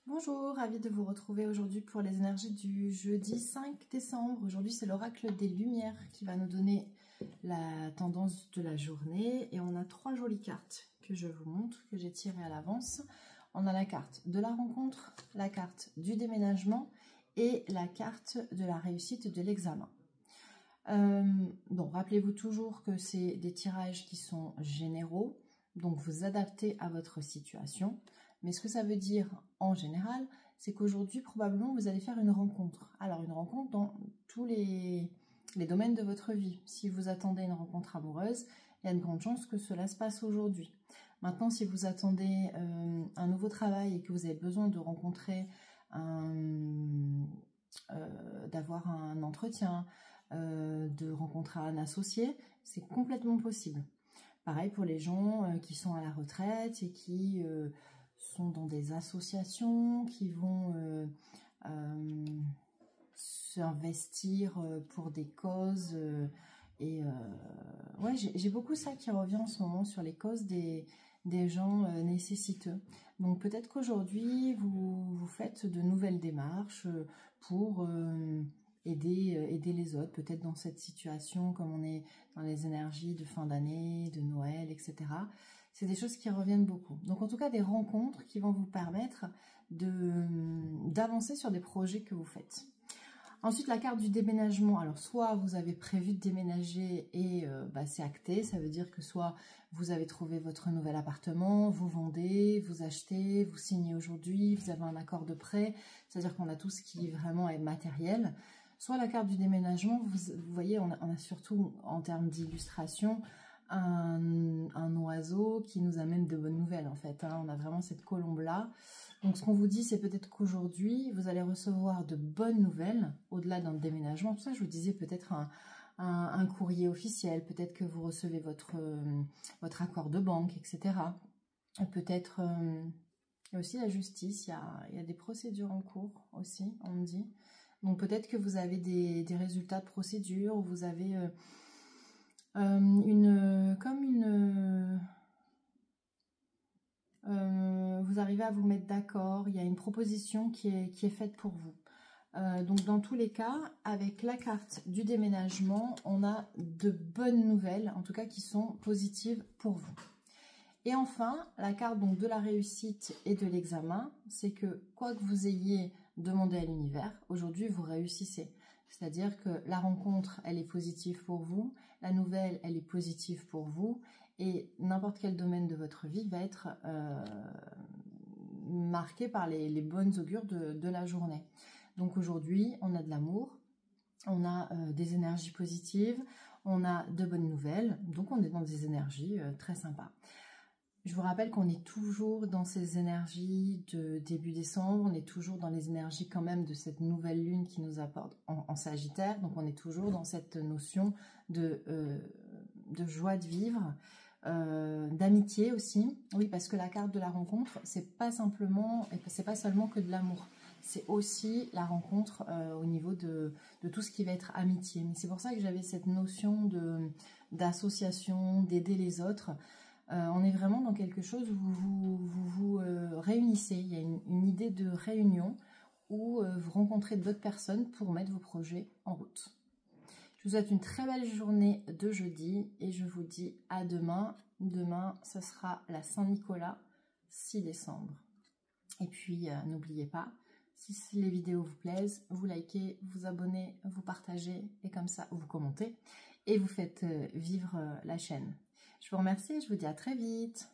Bonjour, ravie de vous retrouver aujourd'hui pour les énergies du jeudi 5 décembre. Aujourd'hui, c'est l'oracle des Lumières qui va nous donner la tendance de la journée. Et on a 3 jolies cartes que je vous montre, que j'ai tirées à l'avance. On a la carte de la rencontre, la carte du déménagement et la carte de la réussite de l'examen. Donc, rappelez-vous toujours que c'est des tirages qui sont généraux, donc vous adaptez à votre situation. Mais ce que ça veut dire en général, c'est qu'aujourd'hui, probablement, vous allez faire une rencontre. Alors, une rencontre dans tous les domaines de votre vie. Si vous attendez une rencontre amoureuse, il y a de grandes chances que cela se passe aujourd'hui. Maintenant, si vous attendez un nouveau travail et que vous avez besoin de rencontrer, d'avoir un entretien, de rencontrer un associé, c'est complètement possible. Pareil pour les gens qui sont à la retraite et qui sont dans des associations, qui vont s'investir pour des causes. Ouais, j'ai beaucoup ça qui revient en ce moment sur les causes des gens nécessiteux. Donc peut-être qu'aujourd'hui, vous faites de nouvelles démarches pour aider les autres, peut-être dans cette situation, comme on est dans les énergies de fin d'année, de Noël, etc. C'est des choses qui reviennent beaucoup. Donc en tout cas, des rencontres qui vont vous permettre d'avancer sur des projets que vous faites. Ensuite, la carte du déménagement. Alors, soit vous avez prévu de déménager et c'est acté. Ça veut dire que soit vous avez trouvé votre nouvel appartement, vous vendez, vous achetez, vous signez aujourd'hui, vous avez un accord de prêt. C'est-à-dire qu'on a tout ce qui vraiment est matériel. Soit la carte du déménagement, vous voyez, on a surtout en termes d'illustration un oiseau qui nous amène de bonnes nouvelles en fait. On a vraiment cette colombe-là. Donc ce qu'on vous dit, c'est peut-être qu'aujourd'hui, vous allez recevoir de bonnes nouvelles au-delà d'un déménagement. Tout ça, je vous disais peut-être un courrier officiel, peut-être que vous recevez votre accord de banque, etc. Peut-être il y a aussi la justice, il y a des procédures en cours aussi, on me dit. Donc peut-être que vous avez des résultats de procédure, ou vous avez vous arrivez à vous mettre d'accord, il y a une proposition qui est faite pour vous. Donc dans tous les cas, avec la carte du déménagement, on a de bonnes nouvelles, en tout cas qui sont positives pour vous. Et enfin, la carte donc de la réussite et de l'examen, c'est que quoi que vous ayez demandé à l'univers, aujourd'hui vous réussissez. C'est-à-dire que la rencontre, elle est positive pour vous, la nouvelle, elle est positive pour vous, et n'importe quel domaine de votre vie va être marqué par les bonnes augures de la journée. Donc aujourd'hui, on a de l'amour, on a des énergies positives, on a de bonnes nouvelles, donc on est dans des énergies très sympas. Je vous rappelle qu'on est toujours dans ces énergies de début décembre, on est toujours dans les énergies quand même de cette nouvelle lune qui nous apporte en Sagittaire, donc on est toujours dans cette notion de joie de vivre, d'amitié aussi. Oui, parce que la carte de la rencontre, c'est pas seulement que de l'amour, c'est aussi la rencontre au niveau de tout ce qui va être amitié. Mais c'est pour ça que j'avais cette notion d'association, d'aider les autres. On est vraiment dans quelque chose où vous réunissez. Il y a une idée de réunion où vous rencontrez d'autres personnes pour mettre vos projets en route. Je vous souhaite une très belle journée de jeudi et je vous dis à demain. Demain, ce sera la Saint-Nicolas, 6 décembre. Et puis, n'oubliez pas, si les vidéos vous plaisent, vous likez, vous abonnez, vous partagez et comme ça, vous commentez et vous faites vivre la chaîne. Je vous remercie et je vous dis à très vite.